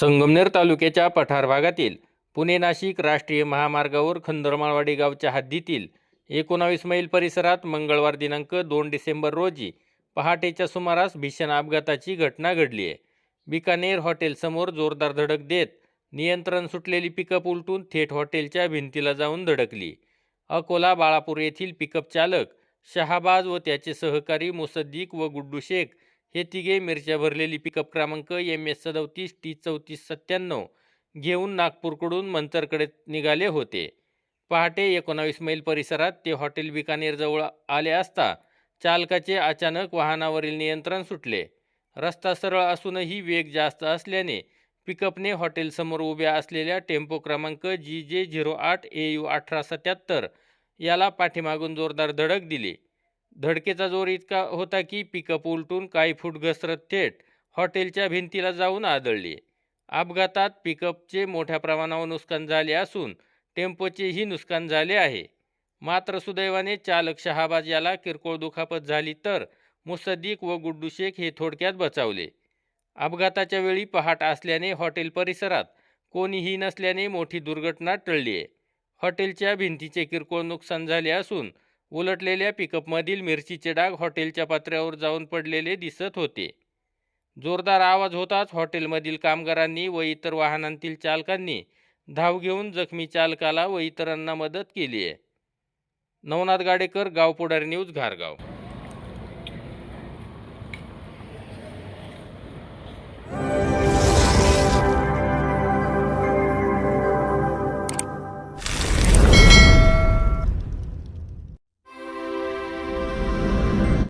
संगमनेर तालुक्याच्या पठार भागातील पुणे-नाशिक राष्ट्रीय महामार्गावर खंदरमाळवाडी गावच्या हद्दीतील 19 मैल परिसरात मंगळवार दिनांक 2 डिसेंबर रोजी पहाटेच्या सुमारास भीषण अपघाताची घटना घडली आहे. बिकानेर हॉटेलसमोर जोरदार धडक देत नियंत्रण सुटलेली पिकअप उलटून थेट हॉटेलच्या भिंतीला जाऊन धडकली. अकोला बाळापूर येथील पिकअप चालक शहाबाज व त्याचे सहकारी मुसद्दीक व गुड्डू शेख हे तिघे मिरच्या भरलेली पिकअप क्रमांक MS37T3497 घेऊन नागपूरकडून मंतरकडे निघाले होते. पहाटे 19 मैल परिसरात ते हॉटेल बिकानेरजवळ आले असता चालकाचे अचानक वाहनावरील नियंत्रण सुटले. रस्ता सरळ असूनही वेग जास्त असल्याने पिकअपने हॉटेलसमोर उभ्या असलेल्या टेम्पो क्रमांक GJ08AU1877 याला पाठीमागून जोरदार धडक दिली. धडकेचा जोर इतका होता की पिकअप उलटून काही फूट घसरत थेट हॉटेलच्या भिंतीला जाऊन आदळली. अपघातात पिकअपचे मोठ्या प्रमाणावर नुकसान झाले असून टेम्पोचेही नुकसान झाले आहे. मात्र सुदैवाने चालक शहाबाज याला किरकोळ दुखापत झाली तर मुसद्दीक व गुड्डू शेख हे थोडक्यात बचावले. अपघाताच्या वेळी पहाट असल्याने हॉटेल परिसरात कोणीही नसल्याने मोठी दुर्घटना टळली आहे. हॉटेलच्या भिंतीचे किरकोळ नुकसान झाले असून उलटलेल्या पिकअपमधील मिरचीचे डाग हॉटेलच्या पत्र्यावर जाऊन पडलेले दिसत होते. जोरदार आवाज होताच हॉटेलमधील कामगारांनी व इतर वाहनांतील चालकांनी धाव घेऊन जखमी चालकाला व इतरांना मदत केली आहे. नवनाथ गाडेकर, गाव पुढारी न्यूज, घारगाव.